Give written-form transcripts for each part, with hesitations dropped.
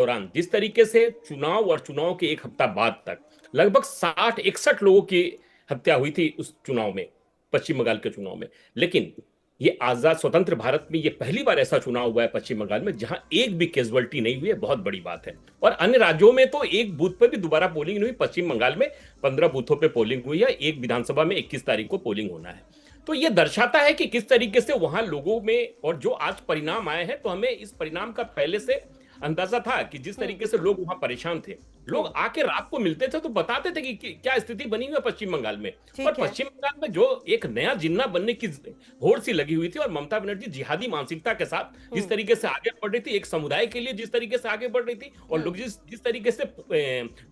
दौरान जिस तरीके से चुनाव और चुनाव के एक हफ्ता बाद तक लगभग 60-61 लोगों की हत्या हुई थी उस चुनाव में, पश्चिम बंगाल के चुनाव में। लेकिन ये आजाद स्वतंत्र भारत में ये पहली बार ऐसा चुनाव हुआ है पश्चिम बंगाल में जहां एक भी कैजुअलिटी नहीं हुई है, बहुत बड़ी बात है। और अन्य राज्यों में तो एक बूथ पे भी दोबारा पोलिंग नहीं हुई, पश्चिम बंगाल में 15 बूथों पे पोलिंग हुई है, एक विधानसभा में 21 तारीख को पोलिंग होना है। तो ये दर्शाता है कि किस तरीके से वहां लोगों में, और जो आज परिणाम आए हैं तो हमें इस परिणाम का पहले से अंदाजा था कि जिस हम्म। तरीके से लोग वहां परेशान थे, लोग हम्म। आके रात को मिलते थे तो बताते थे कि क्या स्थिति बनी हुई है पश्चिम बंगाल में। और ठीक है। पश्चिम बंगाल में जो एक नया जिन्ना बनने की होड़ सी लगी हुई थी, और ममता बनर्जी जिहादी मानसिकता के साथ जिस हम्म। तरीके से आगे बढ़ रही थी, एक समुदाय के लिए जिस तरीके से आगे बढ़ रही थी, और हम्म। लोग जिस जिस तरीके से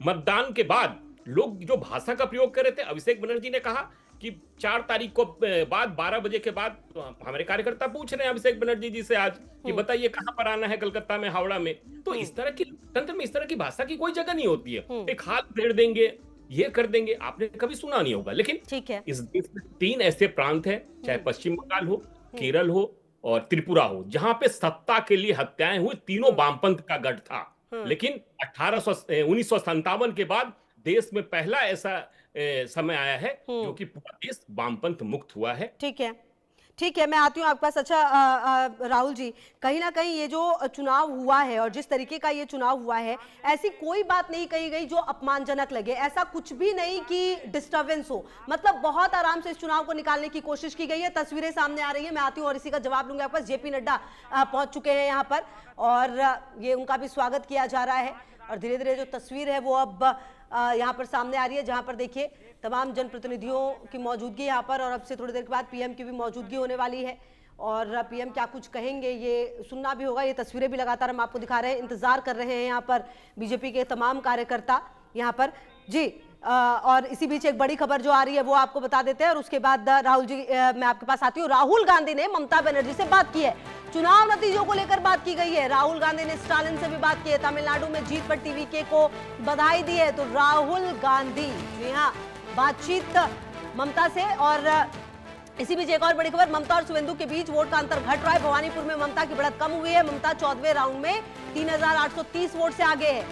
मतदान के बाद लोग जो भाषा का प्रयोग कर रहे थे, अभिषेक बनर्जी ने कहा कि 4 तारीख को बाद 12 बजे के बाद, तो हमारे कार्यकर्ता पूछ रहे हैं अभिषेक बनर्जी जी से आज कि हम्म। बताइए कहां पर आना है, कलकत्ता में, हावड़ा में। तो हम्म। इस तरह की तंत्र में इस तरह की भाषा की कोई जगह नहीं होती है। हम्म। एक हाथ फेर देंगे, ये कर देंगे, आपने कभी सुना नहीं होगा। लेकिन ठीक है। इस देश में 3 ऐसे प्रांत हैं, चाहे हम्म। पश्चिम बंगाल हो, हम्म। केरल हो और त्रिपुरा हो, जहां पे सत्ता के लिए हत्याएं हुई, तीनों हम्म। वामपंथ का गढ़ था। हम्म। लेकिन 1957 के बाद देश में पहला ऐसा समय आया है जो हम्म। कि पूरा देश वामपंथ मुक्त हुआ है। ठीक है। ठीक है, मैं आती हूँ आपके पास। अच्छा, राहुल जी, कहीं ना कहीं ये जो चुनाव हुआ है और जिस तरीके का ये चुनाव हुआ है, ऐसी कोई बात नहीं कही गई जो अपमानजनक लगे, ऐसा कुछ भी नहीं कि डिस्टरबेंस हो। मतलब बहुत आराम से इस चुनाव को निकालने की कोशिश की गई है। तस्वीरें सामने आ रही है, मैं आती हूँ और इसी का जवाब लूंगा आपके पास। जेपी नड्डा पहुंच चुके हैं यहाँ पर और ये उनका भी स्वागत किया जा रहा है। और धीरे धीरे जो तस्वीर है वो अब यहाँ पर सामने आ रही है, जहाँ पर देखिए तमाम जनप्रतिनिधियों की मौजूदगी यहाँ पर, और अब से थोड़ी देर के बाद पीएम की भी मौजूदगी होने वाली है। और पीएम क्या कुछ कहेंगे ये सुनना भी होगा। ये तस्वीरें भी लगातार हम आपको दिखा रहे हैं, इंतजार कर रहे हैं यहाँ पर बीजेपी के तमाम कार्यकर्ता यहाँ पर जी। और इसी बीच एक बड़ी खबर जो आ रही है वो आपको बता देते हैं और उसके बाद राहुल जी मैं आपके पास आती हूँ। राहुल गांधी ने ममता बनर्जी से बात की है, चुनाव नतीजों को लेकर बात की गई है। राहुल गांधी ने स्टालिन से भी बात की है, तमिलनाडु में जीत पर टीवीके को बधाई दी है। तो राहुल गांधी, जी हाँ, बातचीत ममता से। और इसी बीच एक और बड़ी खबर, ममता और सुवेंदु के बीच वोट का अंतर घट रहा है। भवानीपुर में ममता की बढ़त कम हुई है, ममता 14वें राउंड में 3830 वोट से आगे है।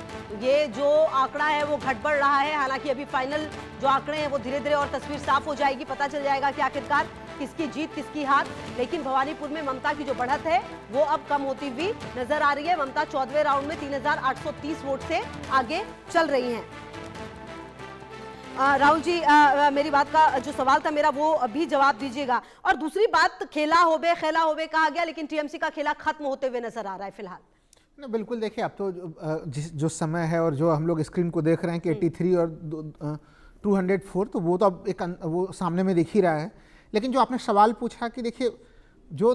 ये जो आंकड़ा है वो घट बढ़ रहा है। हालांकि अभी फाइनल जो आंकड़े हैं वो धीरे धीरे और तस्वीर साफ हो जाएगी, पता चल जाएगा कि आखिरकार किसकी जीत किसकी हार। लेकिन भवानीपुर में ममता की जो बढ़त है वो अब कम होती हुई नजर आ रही है। ममता 14वें राउंड में 3830 वोट से आगे चल रही हैं। राहुल जी, मेरी बात का जो सवाल था मेरा वो अभी जवाब दीजिएगा। और दूसरी बात, खेला होबे खेला होबे कहा गया, लेकिन टीएमसी का खेला खत्म होते हुए नजर आ रहा है फिलहाल। ना बिल्कुल, देखिए अब तो जो समय है और जो हम लोग स्क्रीन को देख रहे हैं कि 83 और 204, तो वो तो अब एक वो सामने में दिख ही रहा है। लेकिन जो आपने सवाल पूछा कि देखिए जो